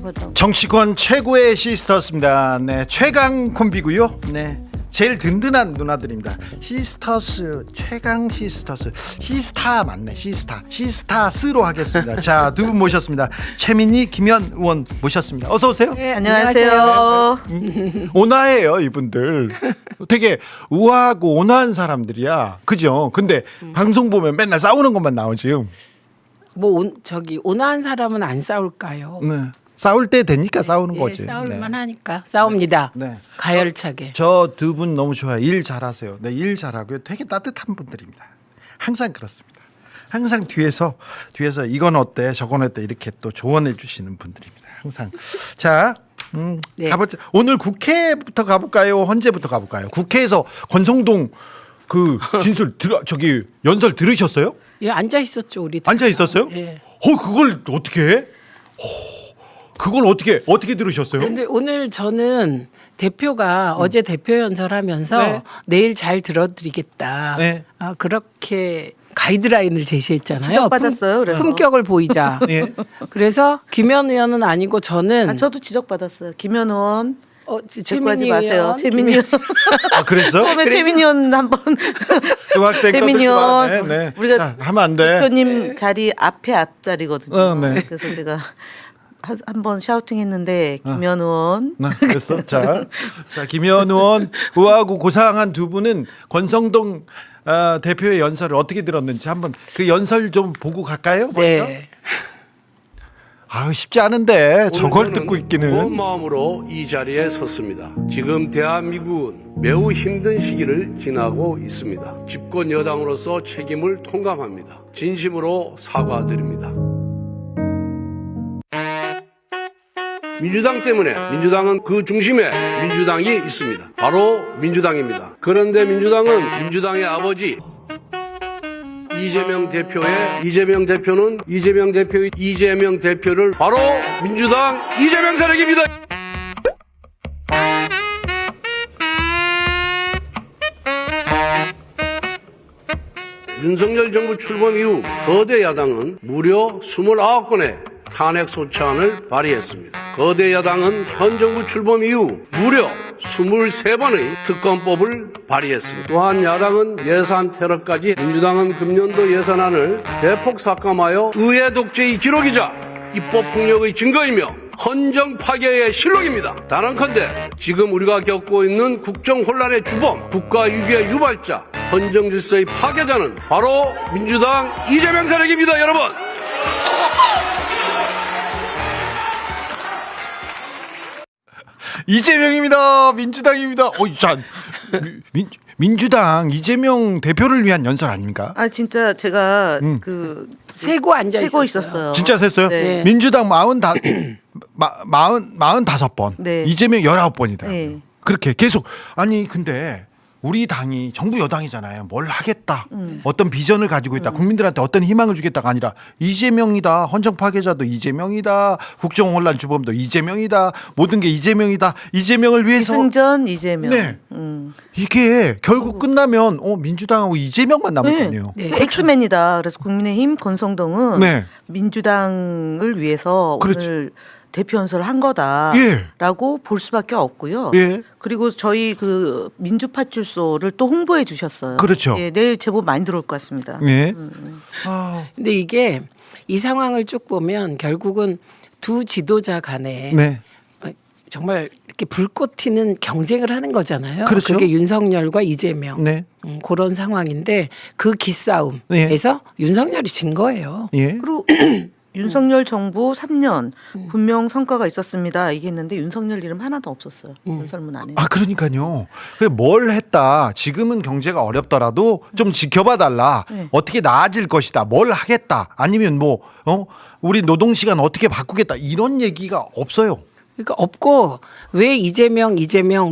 받아. 정치권 최고의 시스터스입니다. 네, 최강 콤비고요. 네, 제일 든든한 누나들입니다. 시스터스, 최강 시스터스. 시스타 맞네. 시스타스로 하겠습니다. 자, 두 분 모셨습니다. 최민희, 김현 의원 모셨습니다. 어서 오세요. 네, 안녕하세요. 온화해요, 이분들. 되게 우아하고 온화한 사람들이야. 그죠? 근데 방송 보면 맨날 싸우는 것만 나오지. 저기 온화한 사람은 안 싸울까요? 네. 싸울 때 되니까 싸우는 예, 거지. 싸울만 네. 하니까 싸웁니다. 네. 가열차게. 저 두 분 너무 좋아요. 일 잘하세요. 네, 일 잘하고요. 되게 따뜻한 분들입니다. 항상 그렇습니다. 항상 뒤에서 이건 어때, 저건 어때 이렇게 또 조언해 주시는 분들입니다. 항상. 자, 네. 가보자. 오늘 국회부터 가볼까요? 헌재부터 가볼까요? 국회에서 권성동 그 진술 연설 들으셨어요? 예, 앉아 있었죠 우리. 앉아 있었어요? 예. 그걸 어떻게 해? 그걸 어떻게 들으셨어요? 근데 오늘 저는 대표가 어제 대표 연설하면서 네. 내일 잘 들어드리겠다. 네. 그렇게 가이드라인을 제시했잖아요. 지적받았어요, 그래서. 품격을 보이자. 예. 그래서 김현 의원은 아니고 저는 저도 지적받았어요. 김현 의원. 최민희 하지 마세요. 의원, 최민희 의원. 아, 그랬어? 처음에 최민희 의원 한번 중학생 최민희 의원. 네, 네. 우리가 자, 하면 안 돼. 대표님 자리 앞자리거든요. 네. 그래서 제가 한번 샤우팅했는데 김현 의원. 네, 그랬어. 자, 김현 의원 우아하고 고상한 두 분은 권성동 대표의 연설을 어떻게 들었는지 한번 그 연설 좀 보고 갈까요? 먼저? 네. 아유, 쉽지 않은데 저걸 오늘 듣고 저는 있기는. 무거운 마음으로 이 자리에 섰습니다. 지금 대한민국은 매우 힘든 시기를 지나고 있습니다. 집권 여당으로서 책임을 통감합니다. 진심으로 사과드립니다. 민주당 때문에 민주당은 그 중심에 민주당이 있습니다. 바로 민주당입니다. 그런데 민주당은 민주당의 아버지 이재명 대표는 이재명 대표를 바로 민주당 이재명 세력입니다. 윤석열 정부 출범 이후 거대 야당은 무려 29건의 탄핵 소추안을 발의했습니다. 거대 야당은 현 정부 출범 이후 무려 23번의 특검법을 발의했습니다. 또한 야당은 예산 테러까지 민주당은 금년도 예산안을 대폭 삭감하여 의회 독재의 기록이자 입법 폭력의 증거이며 헌정 파괴의 실록입니다. 단언컨대 지금 우리가 겪고 있는 국정 혼란의 주범, 국가 위기의 유발자, 헌정 질서의 파괴자는 바로 민주당 이재명 세력입니다, 여러분. 이재명입니다. 민주당입니다. 자, 민주당 이재명 대표를 위한 연설 아닙니까? 진짜 제가 세고 앉아 세고 있었어요. 있었어요. 진짜 셌어요? 네. 민주당 45번, 네. 이재명 19번이더라고요. 네. 그렇게 계속. 아니 근데 우리 당이 정부 여당이잖아요. 뭘 하겠다. 어떤 비전을 가지고 있다. 국민들한테 어떤 희망을 주겠다가 아니라 이재명이다. 헌정 파괴자도 이재명이다. 국정 혼란 주범도 이재명이다. 모든 게 이재명이다. 이재명을 위해서. 기승전 이재명. 네. 이게 결국 끝나면 민주당하고 이재명만 남았거든요. 네. 엑스맨이다. 그래서 국민의힘 권성동은 네. 민주당을 위해서 그렇지. 오늘 대표 연설을 한 거다라고 볼 수밖에 없고요. 예. 그리고 저희 그 민주파출소를 또 홍보해 주셨어요. 그렇죠. 예, 내일 제보 많이 들어올 것 같습니다. 네. 근데 이게 이 상황을 쭉 보면 결국은 두 지도자 간에 네. 정말 이렇게 불꽃 튀는 경쟁을 하는 거잖아요. 그렇죠. 그게 윤석열과 이재명. 네. 그런 상황인데 그 기싸움에서 윤석열이 진 거예요. 예. 그리고 윤석열 정부 3년 분명 성과가 있었습니다. 얘기했는데 윤석열 이름 하나도 없었어요. 연설문 안에. 그러니까요. 뭘 했다. 지금은 경제가 어렵더라도 좀 지켜봐 달라. 네. 어떻게 나아질 것이다. 뭘 하겠다. 아니면 우리 노동 시간 어떻게 바꾸겠다. 이런 얘기가 없어요. 그러니까 없고 왜 이재명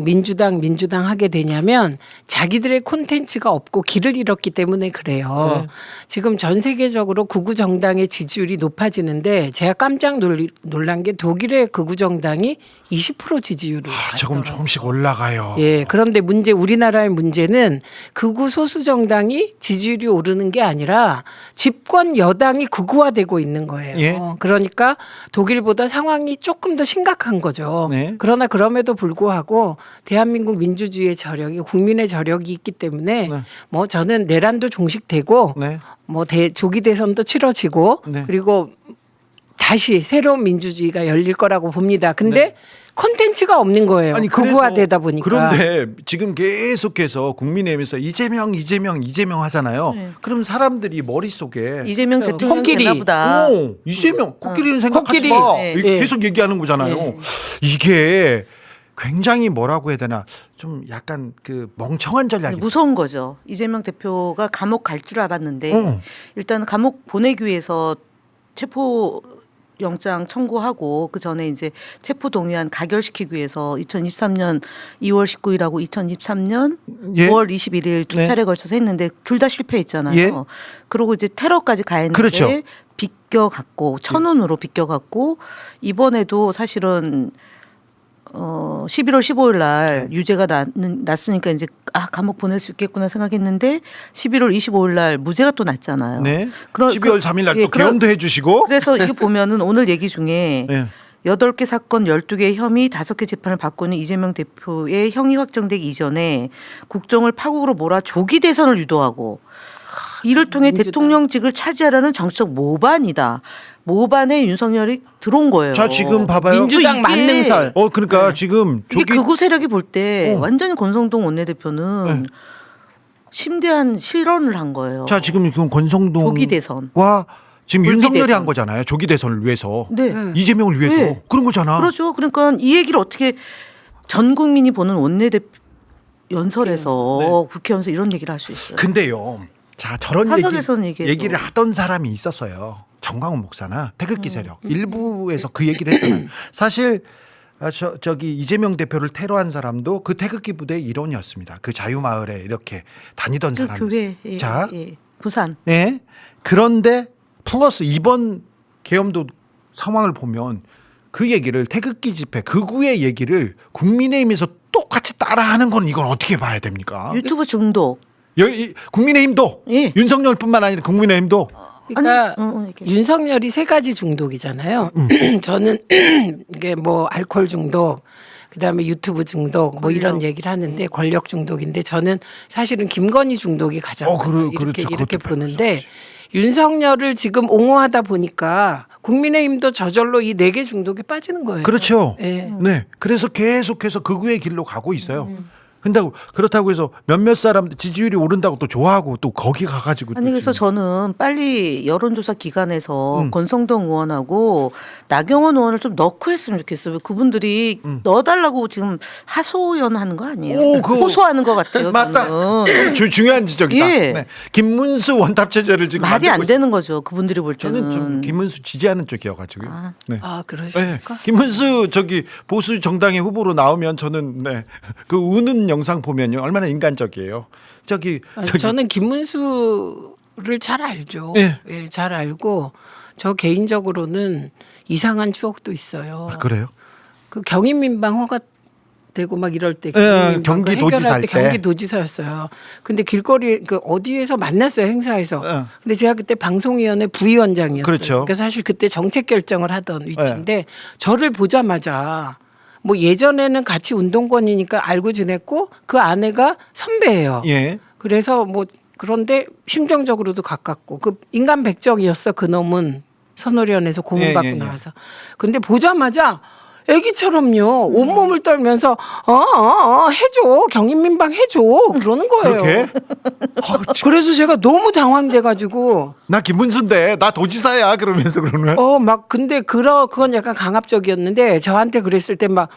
민주당 하게 되냐면 자기들의 콘텐츠가 없고 길을 잃었기 때문에 그래요. 네. 지금 전 세계적으로 극우 정당의 지지율이 높아지는데 제가 깜짝 놀란 게 독일의 극우 정당이 20% 지지율을 조금 갖더라고요. 조금씩 올라가요. 예, 그런데 우리나라의 문제는 극우 소수 정당이 지지율이 오르는 게 아니라 집권 여당이 극우화되고 있는 거예요. 예. 그러니까 독일보다 상황이 조금 더 심각한 거죠. 네. 그러나 그럼에도 불구하고 대한민국 민주주의의 저력이 국민의 저력이 있기 때문에 네. 뭐 저는 내란도 종식되고 네. 뭐 조기 대선도 치러지고 네. 그리고 다시 새로운 민주주의가 열릴 거라고 봅니다. 근데 콘텐츠가 없는 거예요. 극우화되다 보니까. 그런데 지금 계속해서 국민의힘에서 이재명 하잖아요. 네. 그럼 사람들이 머릿속에 이재명 그렇죠. 대통령이 코끼리. 되나 보다. 이재명 코끼리는 생각하지 코끼리. 마. 네. 이렇게 네. 계속 얘기하는 거잖아요. 네. 이게 굉장히 뭐라고 해야 되나 좀 약간 그 멍청한 전략이. 무서운 거죠. 이재명 대표가 감옥 갈 줄 알았는데 일단 감옥 보내기 위해서 체포 영장 청구하고 그 전에 이제 체포 동의안 가결시키기 위해서 2023년 2월 19일하고 2023년 예. 9월 21일 두 네. 차례 걸쳐서 했는데 둘 다 실패했잖아요. 예. 그리고 이제 테러까지 가했는데 그렇죠. 비껴갔고 천운으로 비껴갔고 이번에도 사실은 11월 15일 날 유죄가 났으니까 이제 감옥 보낼 수 있겠구나 생각했는데 11월 25일 날 무죄가 또 났잖아요. 네. 12월 3일 날 또 예, 개엄도 해주시고. 그래서 이게 보면은 오늘 얘기 중에 네. 8개 사건 12개 혐의 5개 재판을 받고 있는 이재명 대표의 형이 확정되기 이전에 국정을 파국으로 몰아 조기 대선을 유도하고 이를 통해 민주당. 대통령직을 차지하려는 정치적 모반이다. 모반에 윤석열이 들어온 거예요. 자 지금 봐봐요. 민주당 이게- 만능설. 그러니까 지금 이게 극우 세력이 볼 때 어. 완전히 권성동 원내대표는 심대한 실언을 한 거예요. 자 지금 권성동 조기 대선. 와 지금 불기 윤석열이 대선. 한 거잖아요. 조기 대선을 위해서. 네. 이재명을 위해서. 네. 그런 거잖아. 그렇죠. 그러니까 이 얘기를 어떻게 전 국민이 보는 원내대표 연설에서 국회의원에서 이런 얘기를 할 수 있어요. 근데요. 자 저런 화석에서는 얘기해도. 얘기를 하던 사람이 있었어요. 정광훈 목사나 태극기 세력 일부에서 그 얘기를 했잖아요. 사실 저기 이재명 대표를 테러한 사람도 그 태극기 부대의 일원이었습니다. 그 자유마을에 이렇게 다니던 그 사람. 교회 자, 부산. 예. 그런데 플러스 이번 계엄도 상황을 보면 그 얘기를 태극기 집회 극우의 얘기를 국민의힘에서 똑같이 따라하는 건 이건 어떻게 봐야 됩니까? 유튜브 중독. 국민의힘도 예. 윤석열뿐만 아니라 국민의힘도 그러니까 얘기해. 윤석열이 3가지 중독이잖아요. 저는 이게 뭐 알코올 중독, 그다음에 유튜브 중독, 뭐 이런 얘기를 하는데 권력 중독인데 저는 사실은 김건희 중독이 가장 많아요. 그렇죠. 이렇게 그것도 보는데 윤석열을 지금 옹호하다 보니까 국민의힘도 저절로 이 4개 중독에 빠지는 거예요. 그렇죠. 예. 네. 그래서 계속해서 극우의 길로 가고 있어요. 근데 그렇다고 해서 몇몇 사람들 지지율이 오른다고 또 좋아하고 또 거기 가가지고 아니 또 그래서 지금. 저는 빨리 여론조사 기관에서 권성동 의원하고 나경원 의원을 좀 넣고 했으면 좋겠어요. 그분들이 넣어달라고 지금 하소연하는 거 아니에요? 오, 그거- 호소하는 것 같아요. 맞다. 저는. 중요한 지적이다. 예. 네. 김문수 원탑 체제를 지금 말이 안 만들고 되는 거죠. 그분들이 볼 있어요. 때는. 저는 좀 김문수 지지하는 쪽이어가지고요. 아. 네. 아, 네. 그러십니까? 김문수 저기 보수 정당의 후보로 나오면 저는 그 우는 영상 보면요 얼마나 인간적이에요. 저기 저는 김문수를 잘 알죠. 예. 예, 잘 알고 저 개인적으로는 이상한 추억도 있어요. 그래요? 그 경인민방 허가되고 막 이럴 때 경기도지사 할 때. 경기도지사였어요. 근데 길거리 그 어디에서 만났어요 행사에서. 예. 근데 제가 그때 방송위원회 부위원장이었어요. 그렇죠. 그러니까 사실 그때 정책 결정을 하던 위치인데 저를 보자마자 뭐 예전에는 같이 운동권이니까 알고 지냈고 그 아내가 선배예요. 예. 그래서 뭐 그런데 심정적으로도 가깝고 그 인간 백정이었어 그 놈은 선호련에서 고문받고 예. 나와서 근데 보자마자 애기처럼요 온몸을 떨면서 해줘 경인민방 해줘 그러는 거예요. 그렇게? 그래서 제가 너무 당황돼가지고 나 김문수인데 나 도지사야 그러면서 그러는 거야. 막 근데 그건 약간 강압적이었는데 저한테 그랬을 때 막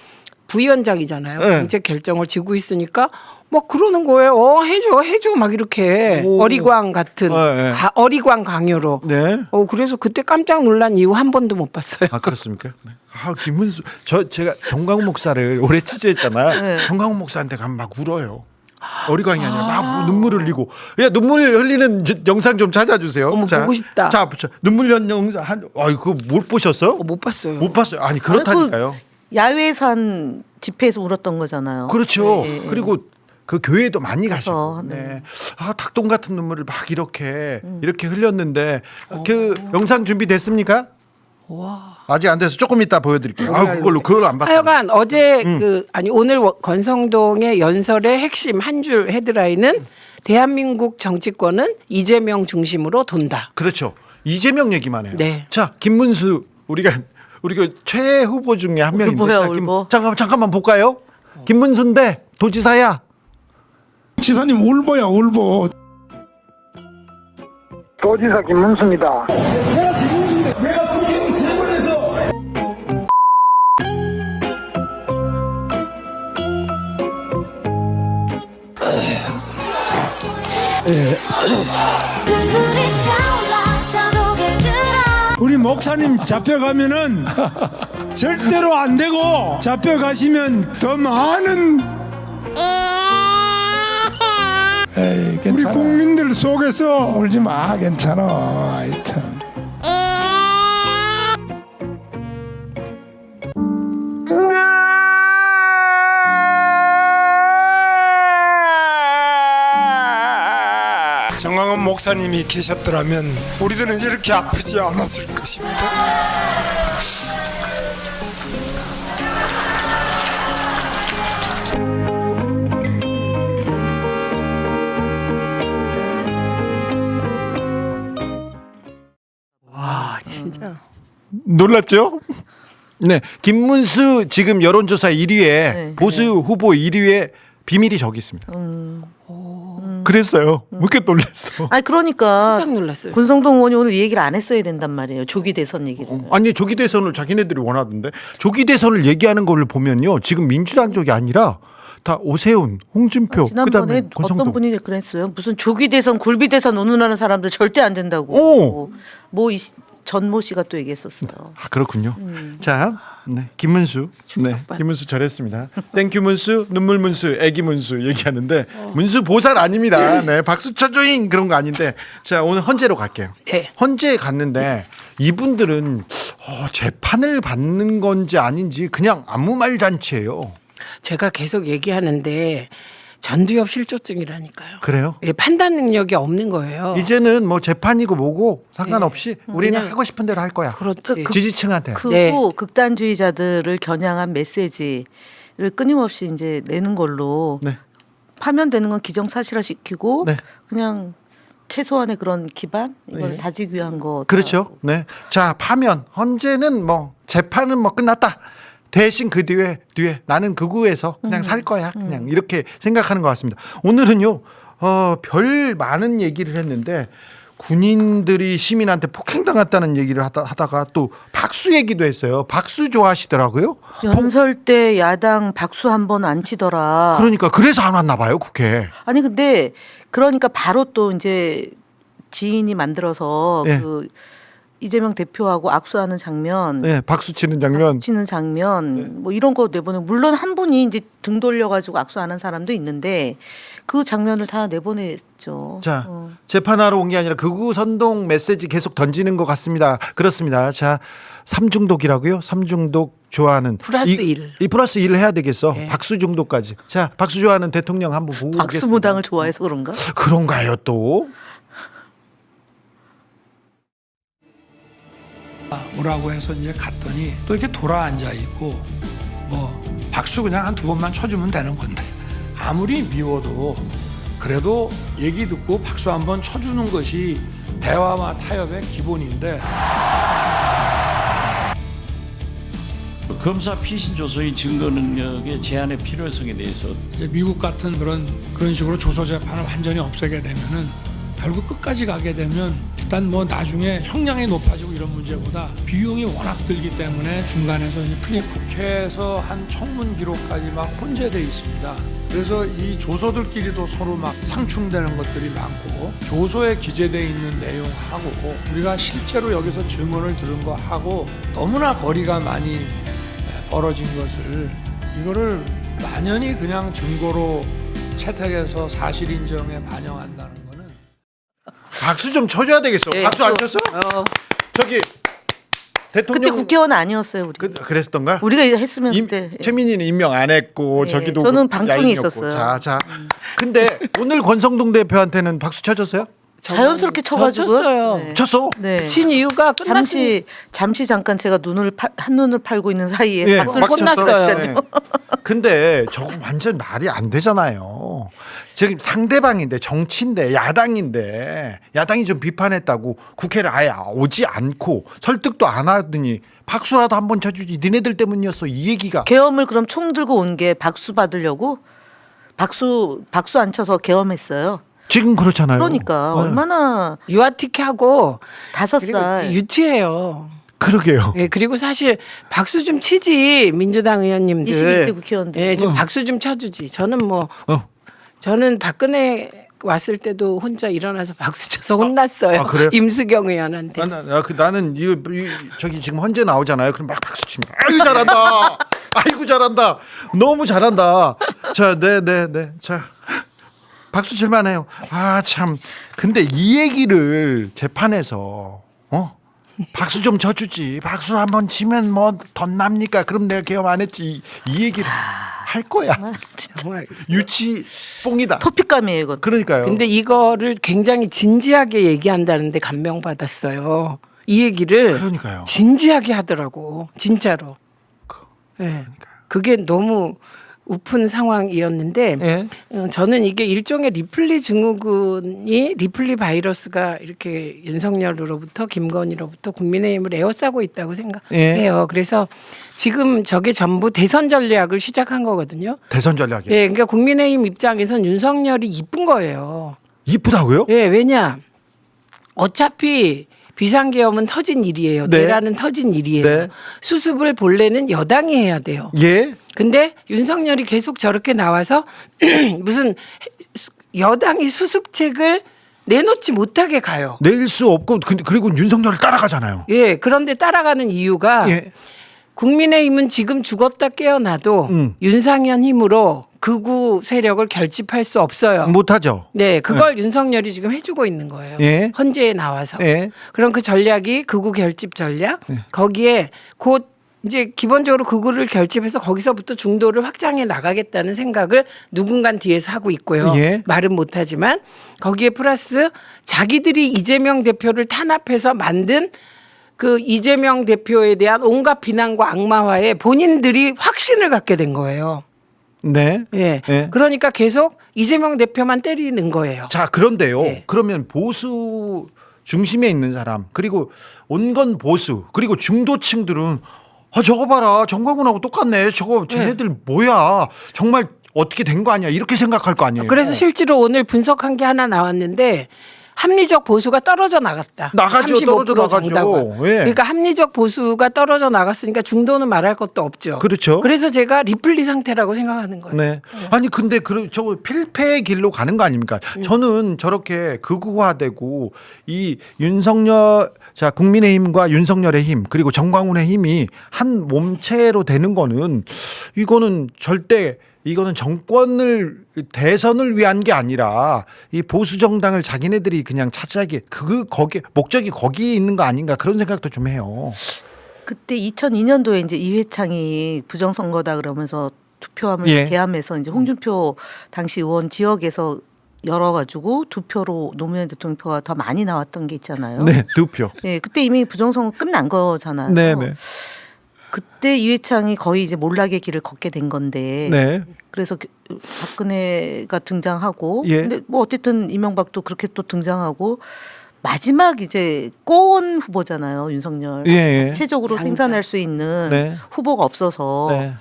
부위원장이잖아요. 네. 정책 결정을 지고 있으니까 막 그러는 거예요. 해줘 막 이렇게 오. 어리광 같은 네. 어리광 강요로. 네. 그래서 그때 깜짝 놀란 이후 한 번도 못 봤어요. 아 그렇습니까? 네. 김문수 제가 정광훈 목사를 오래 취재했잖아요. 네. 정광훈 목사한테 가면 막 울어요. 어리광이 아니라 막 눈물을 흘리고. 야 눈물 흘리는 영상 좀 찾아주세요. 어머, 보고 싶다. 자 눈물 흘리는 영상 그거 못 보셨어? 못 봤어요. 못 봤어요. 아니 그렇다니까요. 야외에서 한 집회에서 울었던 거잖아요. 그렇죠. 네, 네. 그리고 그 교회도 많이 가서, 가시고, 네. 네. 닭똥 같은 눈물을 막 이렇게 흘렸는데 그 영상 준비됐습니까? 와. 아직 안 돼서 조금 이따 보여드릴게요. 그걸 안 봤다. 하여간 어제 오늘 권성동의 연설의 핵심 한 줄 헤드라인은 대한민국 정치권은 이재명 중심으로 돈다. 그렇죠. 이재명 얘기만 해요. 네. 자, 김문수 우리가 최 후보 중에 한 명인데. 울보야, 자, 울보. 잠깐만 볼까요? 김문수인데 도지사야. 지사님 울보야 울보. 도지사 김문수입니다. 우리 목사님 잡혀가면은 절대로 안 되고 잡혀가시면 더 많은 에이, 괜찮아. 우리 국민들 속에서 울지 마, 괜찮아. 아이 참. 정광훈 목사님이 계셨더라면 우리들은 이렇게 아프지 않았을 것입니다. 와 진짜. 놀랍죠? 네, 김문수 지금 여론조사 1위에 네. 보수 후보 1위에 비밀이 저기 있습니다. 그랬어요. 왜 이렇게 놀랐어? 아니 그러니까 깜짝 놀랐어요. 권성동 의원이 오늘 이 얘기를 안 했어야 된단 말이에요. 조기 대선 얘기를. 아니 조기 대선을 자기네들이 원하던데 조기 대선을 얘기하는 걸 보면요 지금 민주당 쪽이 아니라 다 오세훈, 홍준표, 지난번에 그다음에 어떤 권성동. 분이 그랬어요. 무슨 조기 대선, 굴비 대선 운운하는 사람들 절대 안 된다고. 오. 전모 씨가 또 얘기했었어요. 아 그렇군요. 자, 네, 김문수, 네, 김문수 잘했습니다. 땡큐 문수, 눈물 문수, 애기 문수 얘기하는데 문수 보살 아닙니다. 네, 박수 쳐줘잉 그런 거 아닌데. 자 오늘 헌재로 갈게요. 네. 헌재에 갔는데 이분들은 재판을 받는 건지 아닌지 그냥 아무 말 잔치예요. 제가 계속 얘기하는데 전두엽 실조증이라니까요. 그래요? 예, 판단 능력이 없는 거예요. 이제는 뭐 재판이고 뭐고 상관없이 우리는 그냥 하고 싶은 대로 할 거야. 그렇지. 지지층한테. 극우 네. 극단주의자들을 겨냥한 메시지를 끊임없이 이제 내는 걸로 네. 파면되는 건 기정사실화시키고 네. 그냥 최소한의 그런 기반 이걸 다지기 위한 거. 그렇죠. 네. 자, 파면 헌재는 뭐 재판은 뭐 끝났다. 대신 그 뒤에 나는 극우에서 그냥 살 거야. 그냥 이렇게 생각하는 것 같습니다. 오늘은요. 별 많은 얘기를 했는데 군인들이 시민한테 폭행당했다는 얘기를 하다가 또 박수 얘기도 했어요. 박수 좋아하시더라고요. 연설 때 야당 박수 한 번 안 치더라. 그러니까 그래서 안 왔나 봐요, 국회. 아니 근데 그러니까 바로 또 이제 지인이 만들어서 네. 그 이재명 대표하고 악수하는 장면, 네, 박수 치는 장면. 치는 장면 뭐 이런 거 내보내. 물론 한 분이 이제 등 돌려가지고 악수하는 사람도 있는데 그 장면을 다 내보냈죠. 자, 재판하러 온 게 아니라 극우 선동 메시지 계속 던지는 것 같습니다. 그렇습니다. 자, 삼중독이라고요? 삼중독 좋아하는 플러스 일. 이 플러스 1을 해야 되겠어. 네. 박수 중독까지. 자, 박수 좋아하는 대통령 한번 보고 박수무당을 좋아해서 그런가? 그런가요, 또? 오라고 해서 이제 갔더니 또 이렇게 돌아 앉아 있고 뭐 박수 그냥 한 두 번만 쳐주면 되는 건데 아무리 미워도 그래도 얘기 듣고 박수 한 번 쳐주는 것이 대화와 타협의 기본인데. 검사 피신 조서의 증거 능력의 제한의 필요성에 대해서 이제 미국 같은 그런 식으로 조서 재판을 완전히 없애게 되면은 결국 끝까지 가게 되면 일단 뭐 나중에 형량이 높아지고 이런 문제보다 비용이 워낙 들기 때문에 중간에서 이제 국회에서 한 청문 기록까지 막 혼재돼 있습니다. 그래서 이 조소들끼리도 서로 막 상충되는 것들이 많고 조소에 기재되어 있는 내용하고 우리가 실제로 여기서 증언을 들은 거하고 너무나 거리가 많이 벌어진 것을 이거를 만연히 그냥 증거로 채택해서 사실 인정에 반영한다는 거는 박수 좀 쳐줘야 되겠어. 네, 박수 안 쳤어? 저기 그때 대통령 국회의원 아니었어요, 우리. 그랬던가? 우리가 했으면 그때. 최민희는 임명 안 했고 네, 저기도 저는 방통위 야인이었고. 있었어요. 자. 근데 오늘 권성동 대표한테는 박수 쳐줬어요? 자연스럽게 쳐가지고. 쳤어요. 네. 쳤어? 네. 친 이유가 끝났으니 잠시 잠깐 제가 한 눈을 팔고 있는 사이에 예, 박수를 막 쳤어. 쳤어요. 네. 근데 저거 완전 말이 안 되잖아요. 지금 상대방인데 정치인데 야당이 좀 비판했다고 국회를 아예 오지 않고 설득도 안 하더니 박수라도 한번 쳐주지. 니네들 때문이었어. 이 얘기가. 계엄을 그럼 총 들고 온 게 박수 받으려고 박수 안 쳐서 계엄했어요. 지금 그렇잖아요. 그러니까 네. 얼마나 유아틱하고 5살 유치해요. 그러게요. 예, 그리고 사실 박수 좀 치지 민주당 의원님들. 22대 국회의원들. 예, 좀 박수 좀 쳐주지. 저는 저는 박근혜 왔을 때도 혼자 일어나서 박수 쳐서 혼났어요. 아, 그래요? 임수경 의원한테. 나는 저기 지금 헌재 나오잖아요. 그럼 막 박수 칩니다. 아이고 잘한다. 아이고 잘한다. 너무 잘한다. 자, 네. 자, 박수 칠만해요. 아 참. 근데 이 얘기를 재판에서 박수 좀 쳐주지. 박수 한번 치면 뭐 덧납니까? 그럼 내가 계엄 안 했지. 이 얘기를 할 거야. 정말. 유치 뽕이다. 토픽감이에요, 이거. 그러니까요. 근데 이거를 굉장히 진지하게 얘기한다는데 감명받았어요. 이 얘기를 그러니까요. 진지하게 하더라고. 진짜로. 예. 그게 너무 우픈 상황이었는데 예. 저는 이게 일종의 리플리 증후군이 리플리 바이러스가 이렇게 윤석열로부터 김건희로부터 국민의힘을 에워싸고 있다고 생각해요. 그래서 지금 저게 전부 대선 전략을 시작한 거거든요. 대선 전략이. 예, 그러니까 국민의힘 입장에선 윤석열이 이쁜 거예요. 이쁘다고요? 예, 왜냐? 어차피 비상계엄은 터진 일이에요. 네. 내란은 터진 일이에요. 네. 수습을 본래는 여당이 해야 돼요. 예. 근데 윤석열이 계속 저렇게 나와서 무슨 여당이 수습책을 내놓지 못하게 가요. 낼 수 없고 그리고 윤석열을 따라가잖아요. 예, 그런데 따라가는 이유가 예. 국민의힘은 지금 죽었다 깨어나도 윤상현 힘으로 극우 세력을 결집할 수 없어요. 못하죠. 네, 그걸 윤석열이 지금 해주고 있는 거예요. 예. 헌재에 나와서. 예. 그럼 그 전략이 극우 결집 전략. 거기에 곧 이제 기본적으로 극우를 결집해서 거기서부터 중도를 확장해 나가겠다는 생각을 누군간 뒤에서 하고 있고요. 예. 말은 못하지만 거기에 플러스 자기들이 이재명 대표를 탄압해서 만든 그 이재명 대표에 대한 온갖 비난과 악마화에 본인들이 확신을 갖게 된 거예요. 네. 예. 예. 그러니까 계속 이재명 대표만 때리는 거예요. 자, 그런데요. 네. 그러면 보수 중심에 있는 사람 그리고 온건 보수 그리고 중도층들은 저거 봐라 정광훈하고 똑같네. 저거 쟤네들 뭐야. 정말 어떻게 된 거 아니야. 이렇게 생각할 거 아니에요. 그래서 실제로 오늘 분석한 게 하나 나왔는데 합리적 보수가 떨어져 나갔다. 나가죠. 35% 떨어져 나가죠. 정당화. 예. 그러니까 합리적 보수가 떨어져 나갔으니까 중도는 말할 것도 없죠. 그렇죠. 그래서 제가 리플리 상태라고 생각하는 거예요. 네. 아니 근데 저거 필패의 길로 가는 거 아닙니까? 저는 저렇게 극우화되고 이 윤석열 국민의힘과 윤석열의 힘 그리고 정광훈의 힘이 한 몸체로 되는 거는 이거는 절대 이거는 대선을 위한 게 아니라 이 보수 정당을 자기네들이 그냥 차지하게 거기 목적이 거기에 있는 거 아닌가 그런 생각도 좀 해요. 그때 2002년도에 이제 이회창이 부정선거다 그러면서 투표함을 예. 개함해서 이제 홍준표 당시 의원 지역에서 열어가지고 2표로 노무현 대통령 표가 더 많이 나왔던 게 있잖아요. 네, 2표. 예, 그때 이미 부정선거 끝난 거잖아요. 네, 네. 그때 이회창이 거의 이제 몰락의 길을 걷게 된 건데. 네. 그래서 박근혜가 등장하고, 예. 근데 뭐 어쨌든 이명박도 그렇게 또 등장하고 마지막 이제 꼬원 후보잖아요, 윤석열. 예. 자체적으로 생산할 수 있는 네. 후보가 없어서 네.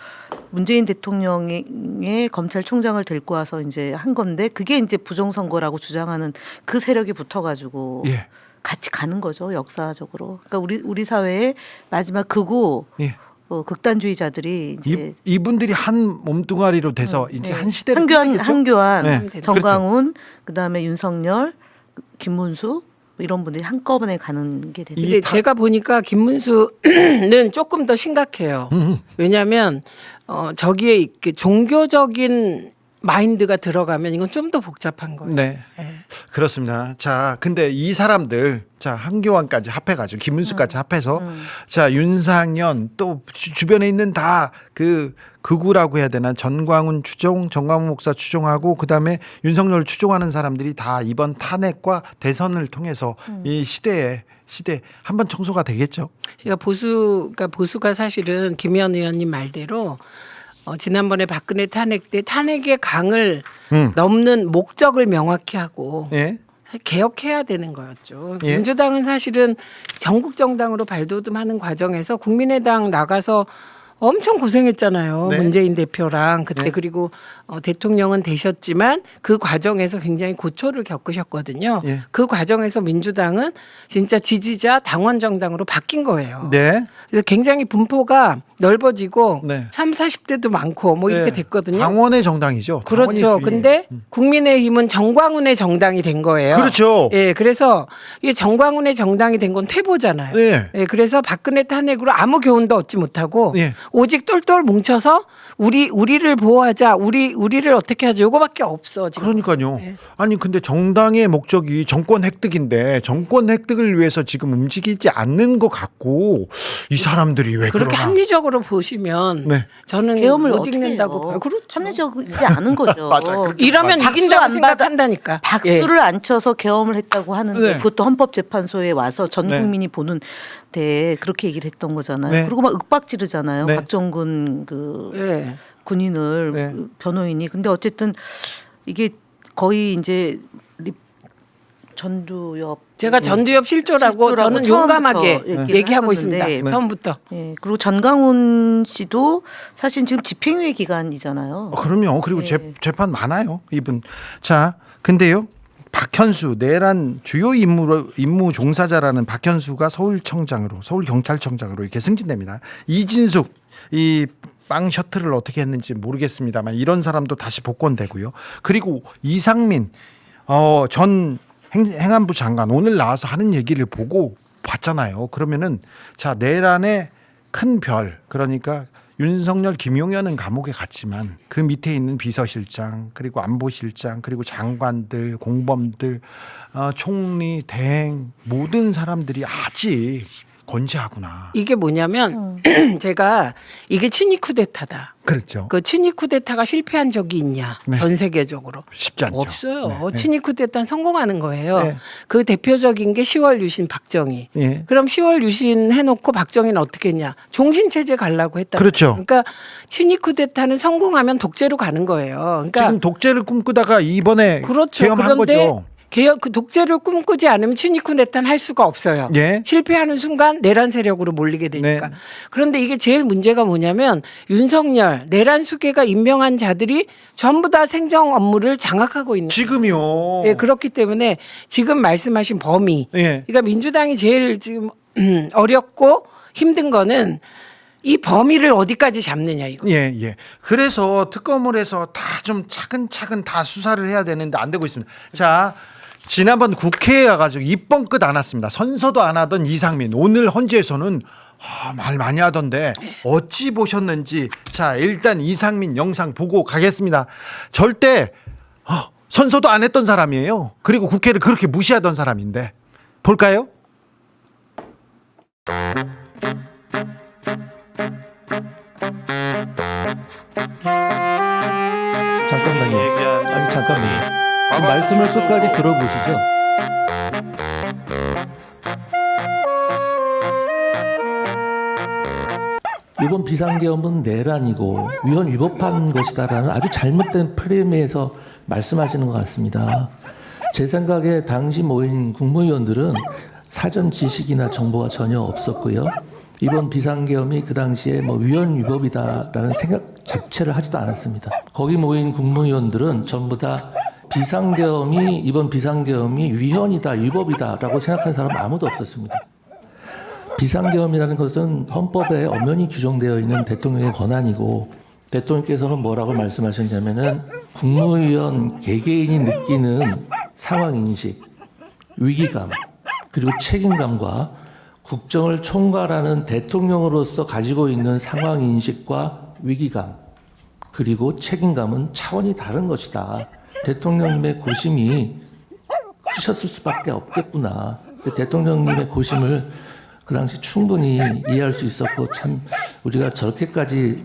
문재인 대통령의 검찰총장을 데리고 와서 이제 한 건데 그게 이제 부정선거라고 주장하는 그 세력이 붙어가지고 예. 같이 가는 거죠 역사적으로. 그러니까 우리 사회의 마지막 극우 예. 극단주의자들이 이제 이분들이 한 몸뚱아리로 돼서 이제 네. 한 시대를 한교안, 네. 정광훈, 그다음에 윤석열, 김문수 이런 분들이 한꺼번에 가는 게 되죠. 근데 제가 보니까 김문수는 조금 더 심각해요. 왜냐하면 저기에 이렇게 종교적인 마인드가 들어가면 이건 좀 더 복잡한 거예요. 네. 그렇습니다. 자, 근데 이 사람들, 자, 한교안까지 합해가지고, 김문수까지 합해서, 자, 윤상현, 또 주변에 있는 다 그 극우라고 해야 되나, 전광훈 추종, 정광훈 목사 추종하고, 그 다음에 윤석열을 추종하는 사람들이 다 이번 탄핵과 대선을 통해서 이 시대 한번 청소가 되겠죠. 그러니까 보수가 사실은 김의원 의원님 말대로 지난번에 박근혜 탄핵 때 탄핵의 강을 넘는 목적을 명확히 하고 예. 개혁해야 되는 거였죠. 예. 민주당은 사실은 전국 정당으로 발돋움하는 과정에서 국민의당 나가서 엄청 고생했잖아요. 네. 문재인 대표랑 그때 네. 그리고 대통령은 되셨지만 그 과정에서 굉장히 고초를 겪으셨거든요. 예. 그 과정에서 민주당은 진짜 지지자 당원 정당으로 바뀐 거예요. 네. 그래서 굉장히 분포가 넓어지고 네. 30, 40대도 많고 뭐 이렇게 네. 됐거든요. 당원의 정당이죠. 그렇죠. 당원이 근데 국민의힘은 정광훈의 정당이 된 거예요. 그렇죠. 예, 그래서 이게 정광훈의 정당이 된 건 퇴보잖아요. 네. 예, 그래서 박근혜 탄핵으로 아무 교훈도 얻지 못하고 예. 오직 똘똘 뭉쳐서 우리를 보호하자, 우리를 어떻게 하자, 요거밖에 없어 지금. 그러니까요. 네. 아니 근데 정당의 목적이 정권 획득인데 정권 획득을 위해서 지금 움직이지 않는 것 같고 이 사람들이 왜 그렇게 그러나? 합리적으로 보시면 네. 저는 계엄을 못 어떻게 읽는다고 해요? 봐요. 그렇죠. 합리적이지 않은 거죠. 맞아, 그렇게 이러면 박수 이긴다고 안 생각한다니까. 박수를 안 쳐서 계엄을 했다고 하는데 네. 그것도 헌법재판소에 와서 전 네. 국민이 보는데 그렇게 얘기를 했던 거잖아요. 네. 그리고 막 윽박지르잖아요. 네. 박정근 그 예. 군인을 네. 그 변호인이. 근데 어쨌든 이게 거의 이제 전두엽 제가 전두엽 실조라고 저는 처음부터 용감하게 얘기를 얘기하고 하셨는데 있습니다. 처음부터. 예, 그리고 전광훈 씨도 사실 지금 집행유예 기간이잖아요. 그럼요. 그리고 네. 재판 많아요. 이분. 자, 근데요. 박현수 내란 주요 임무 종사자라는 박현수가 서울경찰청장으로 이렇게 승진됩니다. 이진숙 이 빵 셔틀을 어떻게 했는지 모르겠습니다만 이런 사람도 다시 복권되고요. 그리고 이상민 전 행안부 장관 오늘 나와서 하는 얘기를 보고 봤잖아요. 그러면은 자 내란의 큰 별 그러니까 윤석열, 김용현은 감옥에 갔지만 그 밑에 있는 비서실장 그리고 안보실장 그리고 장관들, 공범들, 총리, 대행 모든 사람들이 아직 건재하구나. 이게 뭐냐면 제가 이게 친위 쿠데타다. 그렇죠. 그 친위 쿠데타가 실패한 적이 있냐? 네. 전 세계적으로 쉽지 않죠. 없어요. 네, 네. 친위 쿠데타는 성공하는 거예요. 네. 그 대표적인 게 10월 유신 박정희. 예. 그럼 10월 유신 해놓고 박정희는 어떻게 했냐? 종신체제 가려고 했다. 그렇죠. 그러니까 친위 쿠데타는 성공하면 독재로 가는 거예요. 그러니까 지금 독재를 꿈꾸다가 이번에 그렇죠. 계엄한 그런데 거죠. 그 독재를 꿈꾸지 않으면 친위 쿠데타는 할 수가 없어요. 예. 실패하는 순간 내란 세력으로 몰리게 되니까. 네. 그런데 이게 제일 문제가 뭐냐면 윤석열 내란 수괴가 임명한 자들이 전부 다 생정 업무를 장악하고 있는. 지금요. 예, 그렇기 때문에 지금 말씀하신 범위. 예. 그러니까 민주당이 제일 지금 어렵고 힘든 거는 이 범위를 어디까지 잡느냐 이거. 예, 예. 그래서 특검을 해서 다 좀 차근차근 다 수사를 해야 되는데 안 되고 있습니다. 자, 지난번 국회에 와가지고 입번 끝 안 왔습니다. 선서도 안 하던 이상민. 오늘 헌재에서는 말 많이 하던데 어찌 보셨는지. 자, 일단 이상민 영상 보고 가겠습니다. 절대 선서도 안 했던 사람이에요. 그리고 국회를 그렇게 무시하던 사람인데 볼까요? 잠깐만요. 아니 잠깐만요. 지금 말씀을 끝까지 들어보시죠. 이번 비상계엄은 내란이고 위헌 위법한 것이다라는 아주 잘못된 프레임에서 말씀하시는 것 같습니다. 제 생각에 당시 모인 국무위원들은 사전 지식이나 정보가 전혀 없었고요. 이번 비상계엄이 그 당시에 뭐 위헌 위법이다라는 생각 자체를 하지도 않았습니다. 거기 모인 국무위원들은 전부 다 이번 비상계엄이 위헌이다, 위법이다라고 생각한 사람 아무도 없었습니다. 비상계엄이라는 것은 헌법에 엄연히 규정되어 있는 대통령의 권한이고 대통령께서는 뭐라고 말씀하셨냐면은 국무위원 개개인이 느끼는 상황인식, 위기감, 그리고 책임감과 국정을 총괄하는 대통령으로서 가지고 있는 상황인식과 위기감, 그리고 책임감은 차원이 다른 것이다. 대통령님의 고심이 크셨을 수밖에 없겠구나. 대통령님의 고심을 그 당시 충분히 이해할 수 있었고 참 우리가 저렇게까지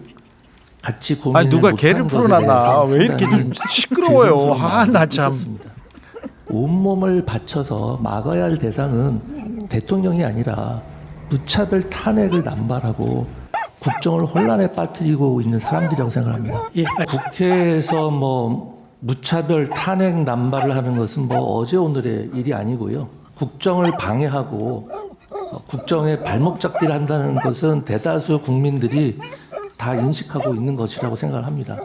같이 고민을 아니 누가 못한 개를 것에 풀어놨나? 대해서 왜 이렇게 좀 상당히 시끄러워요? 죄송스러운 아, 마음이 나 참. 있었습니다. 온몸을 바쳐서 막아야 할 대상은 대통령이 아니라 무차별 탄핵을 남발하고 국정을 혼란에 빠뜨리고 있는 사람들이라고 생각합니다. 국회에서 뭐 무차별 탄핵 남발을 하는 것은 뭐 어제 오늘의 일이 아니고요. 국정을 방해하고 국정에 발목 잡기를 한다는 것은 대다수 국민들이 다 인식하고 있는 것이라고 생각을 합니다.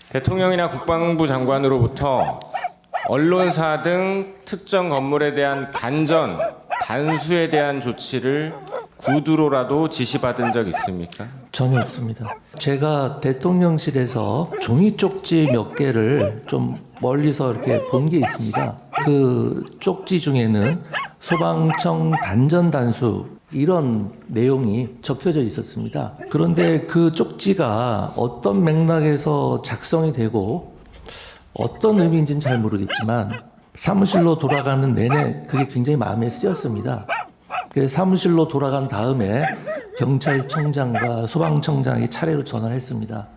대통령이나 국방부 장관으로부터 언론사 등 특정 건물에 대한 단수에 대한 조치를 구두로라도 지시받은 적 있습니까? 전혀 없습니다. 제가 대통령실에서 종이 쪽지 몇 개를 좀 멀리서 이렇게 본 게 있습니다. 그 쪽지 중에는 소방청 단전 단수 이런 내용이 적혀져 있었습니다. 그런데 그 쪽지가 어떤 맥락에서 작성이 되고 어떤 의미인지는 잘 모르겠지만 사무실로 돌아가는 내내 그게 굉장히 마음에 쓰였습니다. 그래서 사무실로 돌아간 다음에 경찰청장과 소방청장에게 차례로 전화를 했습니다.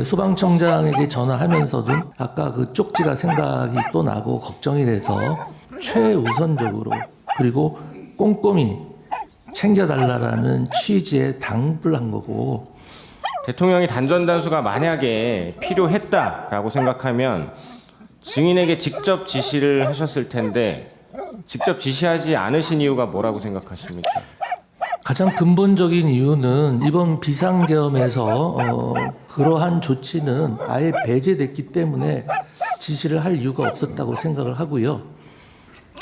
소방청장에게 전화하면서도 아까 그 쪽지가 생각이 또 나고 걱정이 돼서 최우선적으로 그리고 꼼꼼히 챙겨달라는 취지에 당부를 한 거고, 대통령이 단전단수가 만약에 필요했다라고 생각하면 증인에게 직접 지시를 하셨을 텐데 직접 지시하지 않으신 이유가 뭐라고 생각하십니까? 가장 근본적인 이유는 이번 비상계엄에서 그러한 조치는 아예 배제됐기 때문에 지시를 할 이유가 없었다고 생각을 하고요.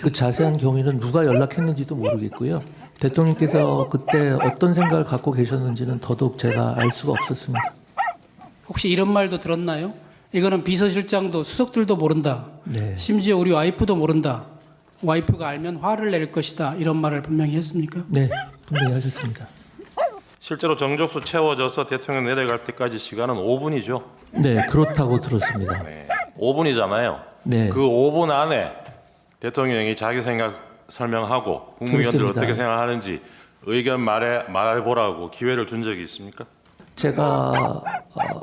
그 자세한 경위는 누가 연락했는지도 모르겠고요. 대통령께서 그때 어떤 생각을 갖고 계셨는지는 더더욱 제가 알 수가 없었습니다. 혹시 이런 말도 들었나요? 이거는 비서실장도 수석들도 모른다. 네. 심지어 우리 와이프도 모른다. 와이프가 알면 화를 낼 것이다. 이런 말을 분명히 했습니까? 네, 분명히 하셨습니다. 실제로 정족수 채워져서 대통령 내려갈 때까지 시간은 5분이죠. 네, 그렇다고 들었습니다. 네, 5분이잖아요. 네. 그 5분 안에 대통령이 자기 생각 설명하고 국무위원들 그렇습니다. 어떻게 생각하는지 의견 말해보라고 기회를 준 적이 있습니까? 제가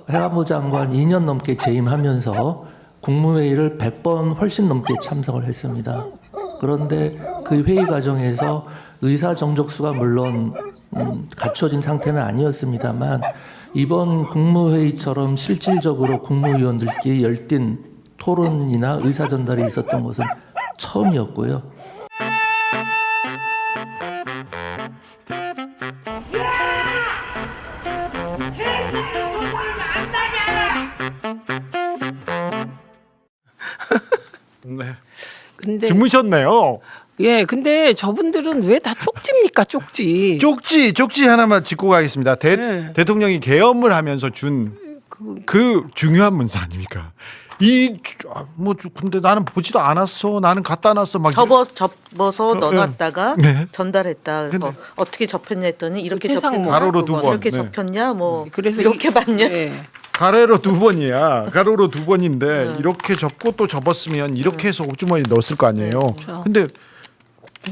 해안부 장관 2년 넘게 재임하면서 국무회의를 100번 훨씬 넘게 참석을 했습니다. 그런데 그 회의 과정에서 의사 정족수가 물론 갖춰진 상태는 아니었습니다만 이번 국무회의처럼 실질적으로 국무위원들끼리 열띤 토론이나 의사 전달이 있었던 것은 처음이었고요. 네. 근데 주무셨네요. 예, 근데 저분들은 왜 다 쪽지입니까, 쪽지? 쪽지 하나만 짚고 가겠습니다. 네. 대통령이 계엄을 하면서 준 그 중요한 문서 아닙니까? 근데 나는 보지도 않았어. 나는 갖다 놨어. 막 접어서 넣어놨다가 네. 전달했다. 그래서 근데- 어떻게 접혔냐 했더니 이렇게 세상 접혔냐, 가로로 두 번. 이렇게 네. 접혔냐, 뭐 그래서 이렇게 봤냐. 예. 가로로 2번이야. 가로로 2번인데 이렇게 접고 또 접었으면 이렇게 해서 옷주머니에 넣었을 거 아니에요. 근데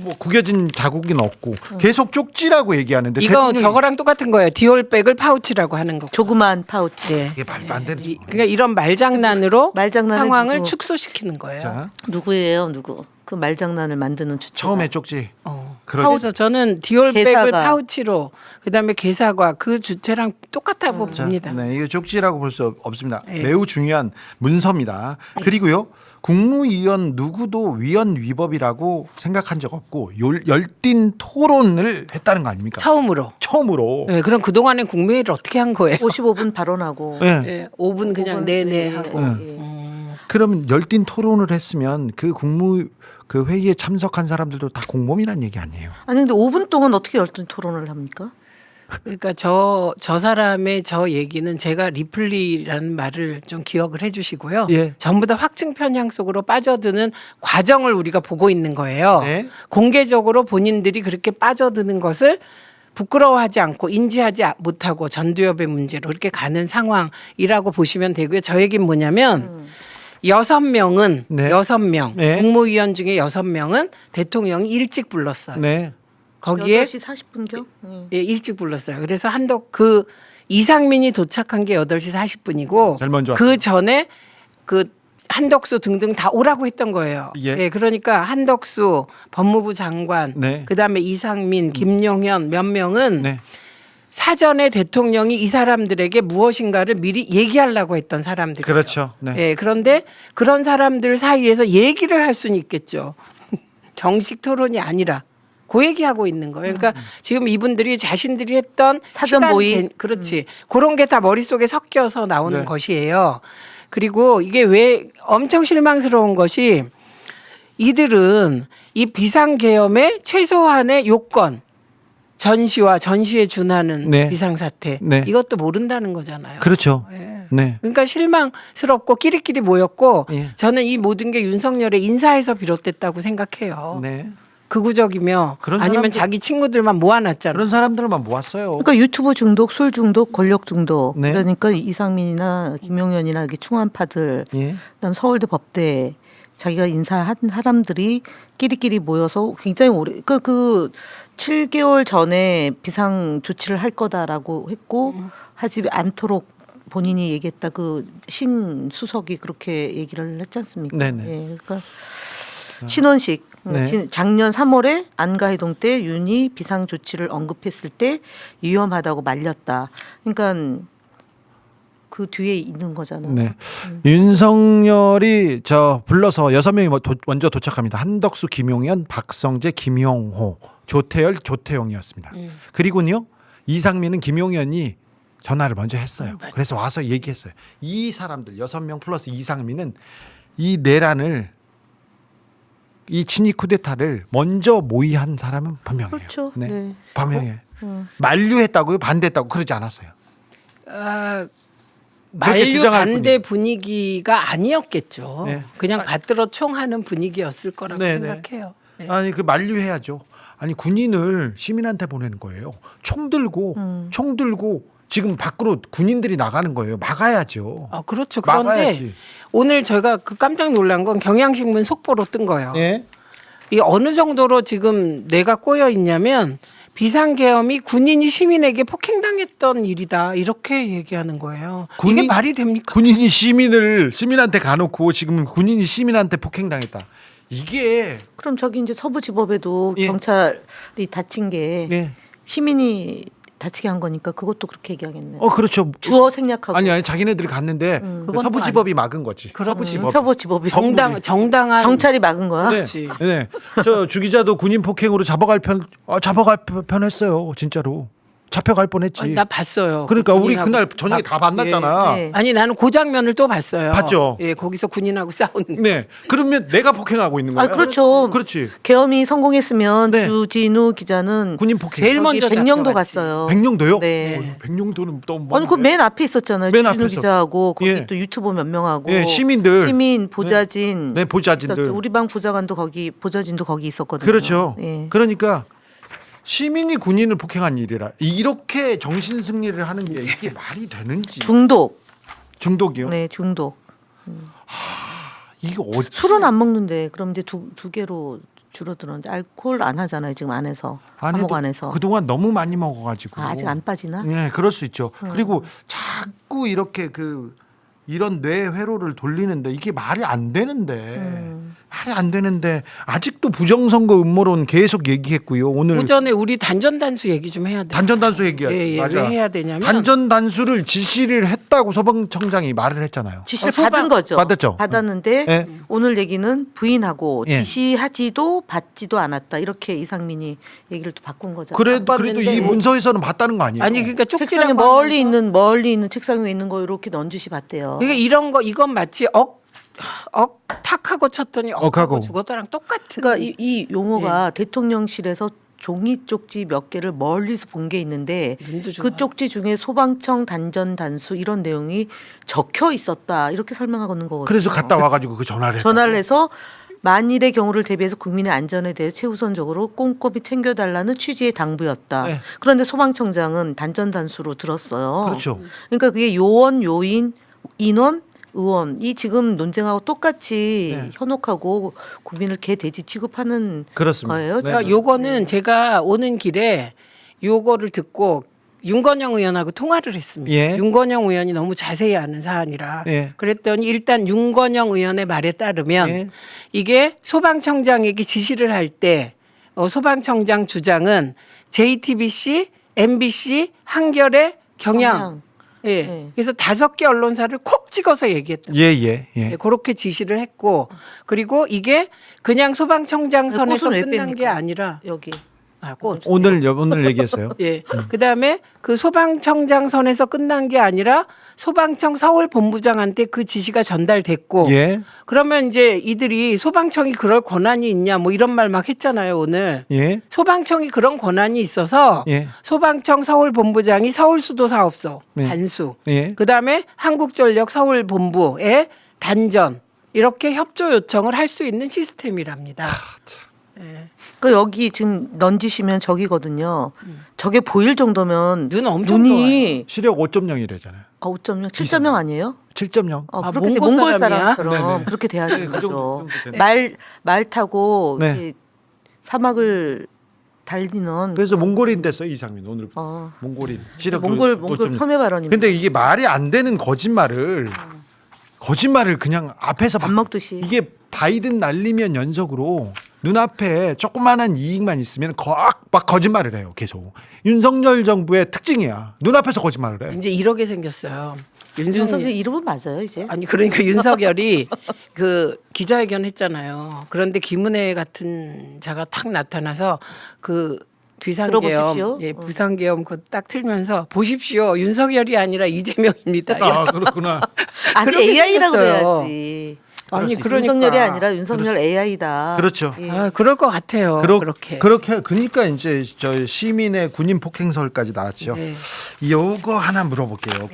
뭐 구겨진 자국은 없고 계속 쪽지라고 얘기하는데 이거 대통령이- 저거랑 똑같은 거예요. 디올백을 파우치라고 하는 거. 조그만 파우치. 예. 이게 말도 안 되는. 그러니까 이런 말장난으로 말장난을 상황을 누구- 축소시키는 거예요. 자, 누구예요, 누구? 그 말장난을 만드는 주체가. 처음에 쪽지. 어. 그래서 저는 디올백을 게사가. 파우치로 그다음에 게사과 그 주체랑 똑같다고 봅니다. 네, 이거 쪽지라고 볼 수 없습니다. 네. 매우 중요한 문서입니다. 그리고요. 국무위원 누구도 위원 위법이라고 생각한 적 없고 열띤 토론을 했다는 거 아닙니까? 처음으로. 네, 그럼 그동안에 국무회의를 어떻게 한 거예요? 55분 발언하고 네. 네, 5분 그냥 5분, 네네 네. 하고. 그러면 열띤 토론을 했으면 그 회의에 참석한 사람들도 다 공범이란 얘기 아니에요? 아니 근데 5분 동안 어떻게 열띤 토론을 합니까? 그러니까 저 사람의 저 얘기는 제가 리플리라는 말을 좀 기억을 해주시고요. 예. 전부 다 확증 편향 속으로 빠져드는 과정을 우리가 보고 있는 거예요. 네. 공개적으로 본인들이 그렇게 빠져드는 것을 부끄러워하지 않고 인지하지 못하고 전두엽의 문제로 이렇게 가는 상황이라고 보시면 되고요. 저 얘기는 뭐냐면 6명은 네. 6명 네. 국무위원 중에 6명은 대통령이 일찍 불렀어요. 네. 거기에 8시 40분경? 예, 일찍 불렀어요. 그래서 그 이상민이 도착한 게 8시 40분이고 제일 먼저 그 전에 그 한덕수 등등 다 오라고 했던 거예요. 예. 그러니까 한덕수 법무부 장관, 네. 그다음에 이상민, 김용현 몇 명은 네. 사전에 대통령이 이 사람들에게 무엇인가를 미리 얘기하려고 했던 사람들이에요. 그렇죠. 네. 예, 그런데 그런 사람들 사이에서 얘기를 할 수는 있겠죠. 정식 토론이 아니라. 그 얘기하고 있는 거예요. 그러니까 지금 이분들이 자신들이 했던 사전 시간 모의? 그렇지. 그런 게 다 머릿속에 섞여서 나오는 네. 것이에요. 그리고 이게 왜 엄청 실망스러운 것이 이들은 이 비상계엄의 최소한의 요건 전시와 전시에 준하는 네. 비상사태 네. 이것도 모른다는 거잖아요. 그렇죠. 예. 네. 그러니까 실망스럽고 끼리끼리 모였고 예. 저는 이 모든 게 윤석열의 인사에서 비롯됐다고 생각해요. 네. 극우적이며 그런 아니면 사람들- 자기 친구들만 모아놨잖아. 그런 사람들만 모았어요. 그러니까 유튜브 중독, 술 중독, 권력 중독. 네. 그러니까 이상민이나 김용현이나 이렇게 충한파들, 예. 그다음 서울대 법대 자기가 인사한 사람들이 끼리끼리 모여서 굉장히 오래 그 7개월 전에 비상 조치를 할 거다라고 했고 하지 않도록 본인이 얘기했다. 그 신 수석이 그렇게 얘기를 했지 않습니까? 네네. 예, 그러니까 신원식 네. 작년 3월에 안가해동 때 윤이 비상 조치를 언급했을 때 위험하다고 말렸다. 그러니까 그 뒤에 있는 거잖아요. 네. 윤석열이 불러서 6명이 먼저 도착합니다. 한덕수, 김용현, 박성재, 김용호, 조태열, 조태용이었습니다. 그리고요 이상민은 김용현이 전화를 먼저 했어요. 그래서 와서 얘기했어요. 이 사람들 6명 플러스 이상민은 이 내란을 이 친이 쿠데타를 먼저 모의한 사람은 분명해요. 그렇죠. 네. 네. 분명해요. 만류했다고요? 반대했다고? 그러지 않았어요. 만류 주장할 반대 분위기가 아니었겠죠. 네. 그냥 받들어 총하는 분위기였을 거라고 네네. 생각해요. 네. 아니 그 만류해야죠. 아니 군인을 시민한테 보내는 거예요. 총 들고 지금 밖으로 군인들이 나가는 거예요. 막아야죠. 그렇죠. 그런데 막아야지. 오늘 저희가 그 깜짝 놀란 건 경향신문 속보로 뜬 거예요. 예. 이 어느 정도로 지금 뇌가 꼬여 있냐면 비상계엄이 군인이 시민에게 폭행당했던 일이다 이렇게 얘기하는 거예요. 이게 말이 됩니까? 군인이 시민한테 가놓고 지금 군인이 시민한테 폭행당했다. 이게 그럼 저기 이제 서부지법에도 예. 경찰이 다친 게 예. 시민이 다치게 한 거니까 그것도 그렇게 얘기하겠네. 그렇죠. 주어 생략하고. 아니 자기네들이 갔는데 그건 서부지법이 막은 거지. 서부지법이 정당한 경찰이 막은 거야. 네. 네. 저 주 기자도 군인 폭행으로 잡아갈 뻔했어요. 진짜로. 잡혀갈 뻔했지. 나 봤어요. 그러니까 우리 군인하고 그날 저녁에 다 만났잖아. 네. 아니 나는 그 장면을 또 봤어요. 봤죠? 예, 거기서 군인하고 싸우는. 네. 그러면 내가 폭행하고 있는 거야. 그렇죠. 그렇지. 계엄이 성공했으면 네. 주진우 기자는 군인 폭행. 제일 먼저 백령도 잡혀갔지. 갔어요. 백령도요? 네. 백령도는 또 아니 그 맨 앞에 있었잖아요. 맨 주진우 앞에서. 기자하고 거기 예. 또 유튜버 몇 명하고 예, 시민들. 시민 보좌진 네, 보좌진들. 있었죠. 우리 방 보좌진도 거기 있었거든요. 그렇죠. 예. 그러니까 시민이 군인을 폭행한 일이라 이렇게 정신 승리를 하는 게 이게 말이 되는지. 중독이요? 네, 중독. 이게 술은 안 먹는데 그럼 이제 두 개로 줄어들었는데 알코올 안 하잖아요 지금 안에서 감옥 안에서. 그동안 너무 많이 먹어가지고. 아직 안 빠지나? 네, 그럴 수 있죠. 그리고 자꾸 이렇게 이런 뇌 회로를 돌리는데 이게 말이 안 되는데 말이 안 되는데 아직도 부정선거 음모론 계속 얘기했고요. 오늘 오전에 우리 단전단수 얘기 좀 해야 돼. 단전단수 얘기하죠. 예, 맞아. 왜 해야 되냐면 단전단수를 지시를 했다고 소방청장이 말을 했잖아요. 지시를 받은 거죠. 받았죠. 받았는데 예. 오늘 얘기는 부인하고 예. 지시하지도 받지도 않았다. 이렇게 이상민이 얘기를 또 바꾼 거죠. 그래도 받았는데 이 문서에서는 봤다는 거 아니에요? 아니 그러니까 책상에 쪽지라고 멀리 하면서 있는 책상 위에 있는 거 이렇게 넌지시 봤대요. 그러니까 이런 거 이건 마치 탁하고 쳤더니 억하고 죽었다랑 똑같은. 그러니까 이 용어가 대통령실에서 종이 쪽지 몇 개를 멀리서 본 게 있는데 눈도 좋아. 그 쪽지 중에 소방청 단전 단수 이런 내용이 적혀 있었다 이렇게 설명하고 있는 거거든요. 그래서 갔다 와가지고 그 전화를 했다고? 전화를 해서 만일의 경우를 대비해서 국민의 안전에 대해 최우선적으로 꼼꼼히 챙겨달라는 취지의 당부였다. 네. 그런데 소방청장은 단전 단수로 들었어요. 그렇죠. 그러니까 그게 요원, 요인, 인원, 의원 이 지금 논쟁하고 똑같이 네. 현혹하고 국민을 개돼지 취급하는 그렇습니다. 거예요. 네. 자, 요거는 제가 오는 길에 요거를 듣고 윤건영 의원하고 통화를 했습니다. 예. 윤건영 의원이 너무 자세히 아는 사안이라 예. 그랬더니 일단 윤건영 의원의 말에 따르면 예. 이게 소방청장에게 지시를 할 때 소방청장 주장은 JTBC, MBC, 한겨레, 경향. 예. 네. 그래서 5개 언론사를 콕 찍어서 얘기했다. 예. 네, 그렇게 지시를 했고 그리고 이게 그냥 소방청장 선에서 꽃은 왜 끝난 게 뺍니까? 아니라 여기 꽃. 오늘 얘기했어요. 예. 그다음에 그 소방청장 선에서 끝난 게 아니라 소방청 서울 본부장한테 그 지시가 전달됐고 예. 그러면 이제 이들이 소방청이 그럴 권한이 있냐 뭐 이런 말 막 했잖아요, 오늘. 예. 소방청이 그런 권한이 있어서 예. 소방청 서울 본부장이 서울수도 사업소 네. 단수. 예. 그다음에 한국전력 서울 본부에 단전 이렇게 협조 요청을 할 수 있는 시스템이랍니다. 그 여기 지금 넌지시면 저기거든요. 저게 보일 정도면 눈 엄청 눈이 시력 5.0이래잖아요. 5.0, 7.0 아니에요? 7.0. 그렇게 돼, 몽골 몽골 사람이야? 사람처럼 네네. 그렇게 돼야 되는 그 정도 거죠. 되네. 말 타고 네. 이렇게 사막을 달리는 그래서 몽골인 됐어요 이상민 오늘. 어. 몽골인 시력 몽골 5.0. 폄훼 발언입니다. 근데 이게 말이 안 되는 거짓말을 그냥 앞에서 밥 먹듯이. 이게 바이든 날리면 연속으로 눈앞에 조그마한 이익만 있으면 막 거짓말을 해요. 계속. 윤석열 정부의 특징이야. 눈앞에서 거짓말을 해. 이제 이렇게 생겼어요. 윤석열 이름은 맞아요 이제. 아니 그러니까 윤석열이 그 기자회견 했잖아요. 그런데 김은혜 같은 자가 탁 나타나서 그 귀상계엄, 들어보십시오. 예, 부상계엄 그거 딱 틀면서 보십시오. 윤석열이 아니라 이재명입니다. 아 그렇구나. 아니 그렇게 AI라고 생겼어요. 해야지. 아니 그러니까 윤석열이 아니라 윤석열 AI다. 그렇죠. 예. 그럴 것 같아요. 그렇게. 그러니까 이제 저 시민의 군인 폭행설까지 나왔죠. 네. 요거 하나 물어볼게요.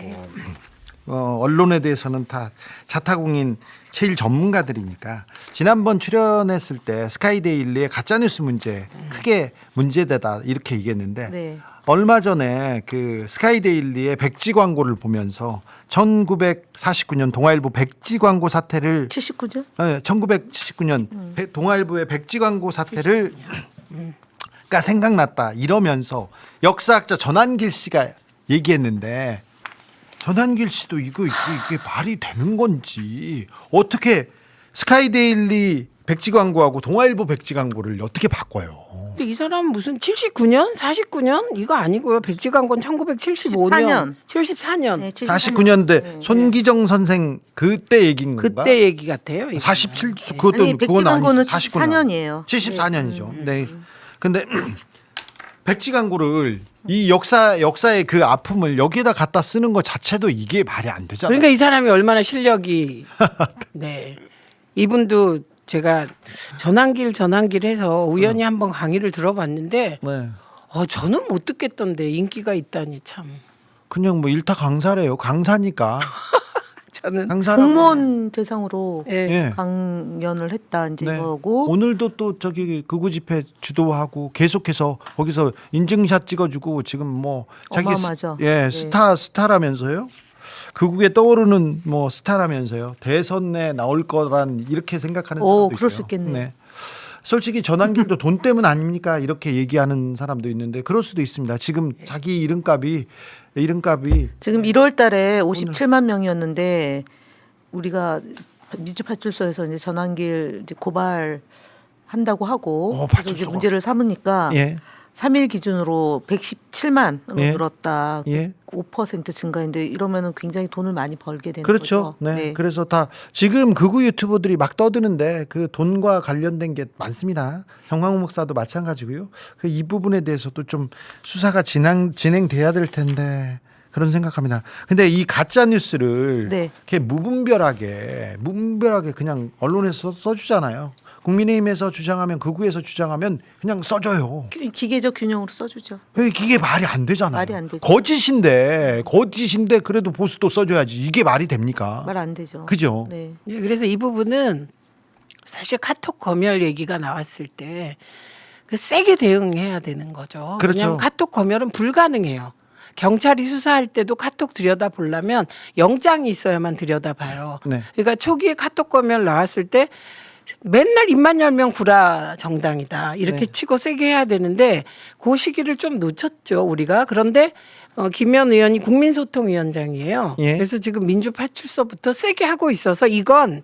언론에 대해서는 다 자타공인 제일 전문가들이니까 지난번 출연했을 때 스카이데일리의 가짜뉴스 문제 크게 문제되다 이렇게 얘기했는데 네. 얼마 전에 그 스카이데일리의 백지 광고를 보면서 1949년 동아일보 백지 광고 사태를 79년? 1979년 동아일보의 백지 광고 사태를 가 생각났다 이러면서 역사학자 전한길 씨가 얘기했는데 전한길 씨도 이게 말이 되는 건지 어떻게 스카이데일리 백지 광고하고 동아일보 백지 광고를 어떻게 바꿔요? 근데 이 사람은 무슨 79년, 49년 이거 아니고요. 백지 광고는 1975년, 74년. 네, 49년대 손기정 선생 그때 얘기인 건가? 그때 얘기 같아요. 이거. 47 그것도 아니, 그건 백지광고는 아니죠. 74년이에요. 74년이죠. 네. 근데 백지 광고를 이 역사의 그 아픔을 여기에다 갖다 쓰는 것 자체도 이게 말이 안 되잖아요. 그러니까 이 사람이 얼마나 실력이 네. 이분도 제가 전환길 해서 우연히 한번 강의를 들어봤는데 네. 저는 못 듣겠던데 인기가 있다니 참. 그냥 뭐 일타 강사래요. 강사니까. 저는 공무원 대상으로 예. 강연을 했다 이제 네. 이거고 오늘도 또 저기 극우 집회 주도하고 계속해서 거기서 인증샷 찍어주고 지금 뭐 자기 어마어마하죠. 예 네. 스타라면서요. 극우에 떠오르는 뭐 스타라면서요. 대선에 나올 거란 이렇게 생각하는 사람도 있어요. 그럴 수 있겠네요. 네. 솔직히 전환길도 돈 때문 아닙니까? 이렇게 얘기하는 사람도 있는데 그럴 수도 있습니다. 지금 자기 이름값이 지금 1월 달에 57만 명이었는데 우리가 민주파출소에서 이제 전환길 이제 고발한다고 하고 그래서 이제 파출소가. 문제를 삼으니까 예. 3일 기준으로 117만으로 예. 늘었다. 예. 5% 증가인데 이러면은 굉장히 돈을 많이 벌게 되는 그렇죠. 거죠. 네. 그래서 다 지금 극우 유튜버들이 막 떠드는데 그 돈과 관련된 게 많습니다. 형광 목사도 마찬가지고요. 그 이 부분에 대해서도 좀 수사가 진행돼야 될 텐데 그런 생각합니다. 근데 이 가짜 뉴스를 네. 이렇게 무분별하게 그냥 언론에서 써주잖아요. 국민의힘에서 주장하면 극우에서 주장하면 그냥 써줘요. 기계적 균형으로 써주죠. 이게 말이 안 되잖아요. 말이 안 되죠. 거짓인데 그래도 보수도 써줘야지. 이게 말이 됩니까? 말 안 되죠. 그죠? 네. 예, 그래서 이 부분은 사실 카톡 검열 얘기가 나왔을 때 그 세게 대응해야 되는 거죠. 그렇죠. 왜냐하면 카톡 검열은 불가능해요. 경찰이 수사할 때도 카톡 들여다 보려면 영장이 있어야만 들여다 봐요. 네. 그러니까 초기에 카톡 검열 나왔을 때 맨날 입만 열면 구라 정당이다 이렇게 네. 치고 세게 해야 되는데 그 시기를 좀 놓쳤죠 우리가. 그런데 김현 의원이 국민소통위원장이에요. 예. 그래서 지금 민주파출소부터 세게 하고 있어서 이건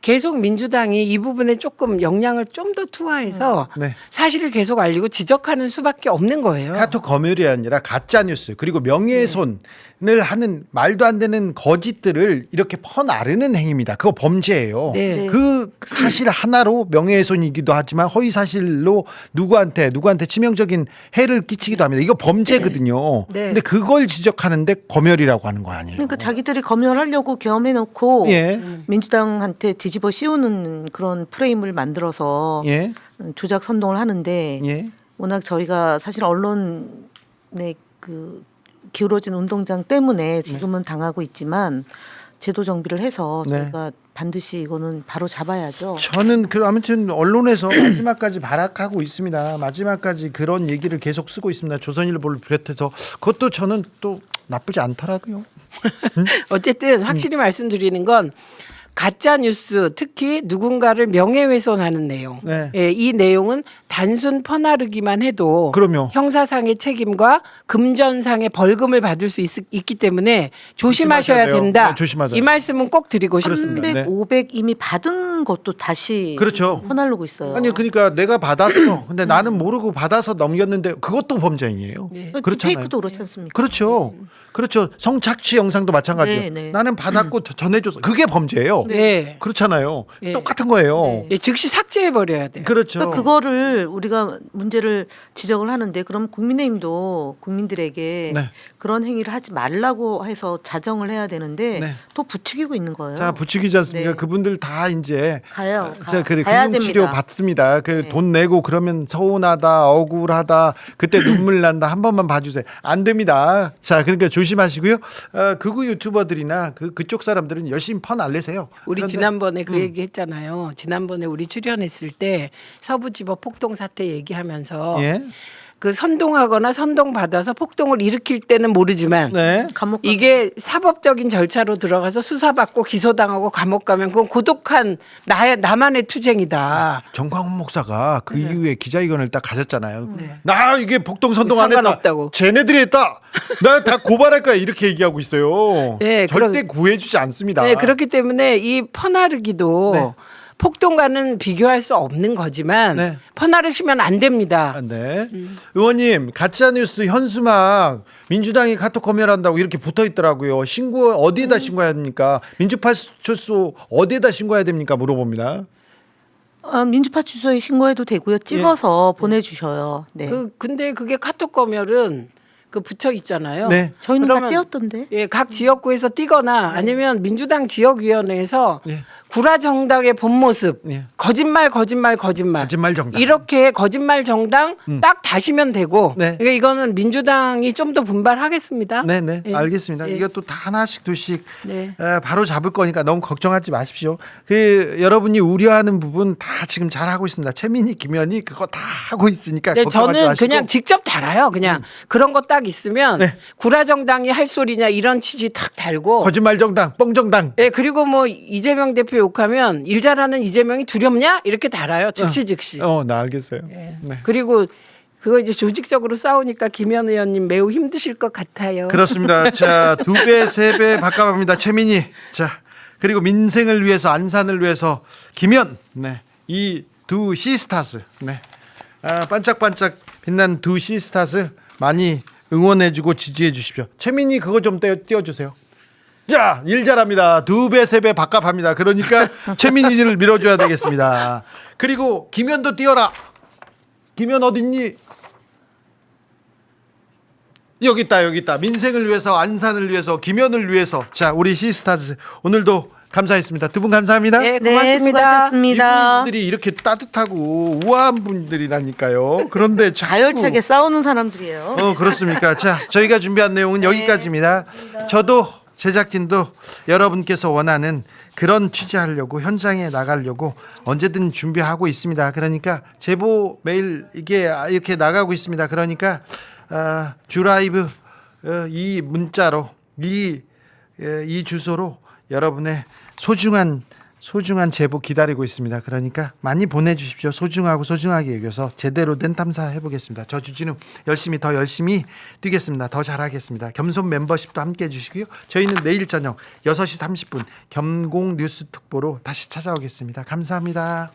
계속 민주당이 이 부분에 조금 역량을 좀 더 투하해서 네. 사실을 계속 알리고 지적하는 수밖에 없는 거예요. 카톡 검열이 아니라 가짜 뉴스 그리고 명예훼손을 하는 말도 안 되는 거짓들을 이렇게 퍼나르는 행위입니다. 그거 범죄예요. 네. 그 사실 하나로 명예훼손이기도 하지만 허위 사실로 누구한테 치명적인 해를 끼치기도 합니다. 이거 범죄거든요. 네. 근데 그걸 지적하는데 검열이라고 하는 거 아니에요? 그러니까 자기들이 검열하려고 겸해놓고 예. 민주당한테 뒤집어 씌우는 그런 프레임을 만들어서 예. 조작 선동을 하는데 예. 워낙 저희가 사실 언론의 그 기울어진 운동장 때문에 지금은 당하고 있지만 제도 정비를 해서 네. 저희가 반드시 이거는 바로 잡아야죠. 저는 아무튼 언론에서 마지막까지 발악하고 있습니다. 마지막까지 그런 얘기를 계속 쓰고 있습니다. 조선일보를 비롯해서 그것도 저는 또 나쁘지 않더라고요. 어쨌든 확실히 말씀드리는 건 가짜 뉴스 특히 누군가를 명예훼손하는 내용. 네. 예, 이 내용은 단순 퍼나르기만 해도 그럼요. 형사상의 책임과 금전상의 벌금을 받을 수 있기 때문에 조심하셔야 조심하셔야 돼요. 된다. 네, 조심하자. 이 말씀은 꼭 드리고 그렇습니다. 싶습니다. 네. 500 이미 받은 것도 다시 그렇죠. 퍼날르고 있어요. 아니 그러니까 내가 받았어. 근데 나는 모르고 받아서 넘겼는데 그것도 범죄행위예요. 그렇잖아요. 페이크도 그렇지 않습니까? 그렇죠. 그렇죠. 성착취 영상도 마찬가지예요. 네, 네. 나는 받았고 전해줘서 그게 범죄예요. 네. 그렇잖아요. 네. 똑같은 거예요. 예, 즉시 삭제해 버려야 돼요. 그렇죠. 그러니까 그거를 우리가 문제를 지적을 하는데 그럼 국민의힘도 국민들에게 네. 그런 행위를 하지 말라고 해서 자정을 해야 되는데 네. 또 부추기고 있는 거예요. 자 부추기지 않습니까? 네. 그분들 다 이제 가요. 자, 그래 가야 금융 치료 됩니다. 받습니다. 그 네. 돈 내고 그러면 서운하다, 억울하다, 그때 눈물 난다. 한 번만 봐주세요. 안 됩니다. 자, 그러니까 조심하시고요. 극우 유튜버들이나 그쪽 사람들은 열심히 퍼날리세요. 우리 그런데 지난번에 그 얘기 했잖아요. 지난번에 우리 출연했을 때 서부지법 폭동 사태 얘기하면서 예, 그 선동하거나 선동받아서 폭동을 일으킬 때는 모르지만 네, 감옥 이게 사법적인 절차로 들어가서 수사받고 기소당하고 감옥 가면 그건 고독한 나만의 투쟁이다. 정광훈 목사가 그 네. 이후에 기자회견을 딱 가졌잖아요. 나 이게 폭동 선동 안 했다. 상관없다고. 쟤네들이 했다. 나 다 고발할 거야 이렇게 얘기하고 있어요. 네, 절대 구해주지 않습니다. 네, 그렇기 때문에 이 퍼나르기도 네. 폭동과는 비교할 수 없는 거지만 네. 퍼나르시면 안 됩니다. 아, 네. 의원님 가짜뉴스 현수막 민주당이 카톡 검열한다고 이렇게 붙어 있더라고요. 신고 어디에다 신고해야 됩니까? 민주파출소 어디에다 신고해야 됩니까? 물어봅니다. 민주파출소에 신고해도 되고요. 찍어서 보내주셔요. 네. 근데 그게 카톡 검열은 그 붙여 있잖아요. 네. 저희는 다 그러면 떼었던데. 예, 각 지역구에서 띄거나 아니면 민주당 지역위원회에서 예. 구라 정당의 본 모습, 예. 거짓말 거짓말 정당. 이렇게 거짓말 정당 딱 다시면 되고. 네. 그러니까 이거는 민주당이 좀 더 분발하겠습니다. 네네 예. 알겠습니다. 예. 이것도 다 하나씩 둘씩 네. 바로 잡을 거니까 너무 걱정하지 마십시오. 그 여러분이 우려하는 부분 다 지금 잘 하고 있습니다. 최민희, 김현희 그거 다 하고 있으니까 네, 걱정하지 저는 마시고. 그냥 직접 달아요. 그냥 그런 거 딱 있으면 네. 구라 정당이 할 소리냐 이런 취지 탁 달고. 거짓말 정당, 뻥 정당. 예, 그리고 뭐 이재명 대표 욕하면 일 잘하는 이재명이 두렵냐 이렇게 달아요. 즉시. 나 알겠어요. 예. 네. 그리고 그거 이제 조직적으로 싸우니까 김현 의원님 매우 힘드실 것 같아요. 그렇습니다. 자, 2배, 3배 바꿔갑니다. 최민희. 자, 그리고 민생을 위해서 안산을 위해서 김현 네. 이 두 시스타스 네. 반짝반짝 빛난 두 시스타스 많이 응원해주고 지지해 주십시오. 최민희 그거 좀 띄워주세요. 자, 일 잘합니다. 2배, 3배 밥값합니다. 그러니까 최민희를 밀어줘야 되겠습니다. 그리고 김현도 띄워라. 김현 어딨니? 여기 있다. 민생을 위해서, 안산을 위해서, 김현을 위해서. 자, 우리 시스타즈 오늘도 감사했습니다. 두 분 감사합니다. 네, 네, 고맙습니다. 수고하셨습니다. 이분들이 이렇게 따뜻하고 우아한 분들이라니까요. 그런데 자꾸 가열차게 싸우는 사람들이에요. 그렇습니까? 자, 저희가 준비한 내용은 여기까지입니다. 저도 제작진도 여러분께서 원하는 그런 취재하려고 현장에 나가려고 언제든 준비하고 있습니다. 그러니까 제보 메일 이게 이렇게 나가고 있습니다. 그러니까 주라이브 이 문자로 이 주소로 여러분의 소중한 제보 기다리고 있습니다. 그러니까 많이 보내주십시오. 소중하게 여겨서 제대로 된 탐사 해보겠습니다. 저 주진우 더 열심히 뛰겠습니다. 더 잘하겠습니다. 겸손 멤버십도 함께 해주시고요. 저희는 내일 저녁 6시 30분 겸공 뉴스 특보로 다시 찾아오겠습니다. 감사합니다.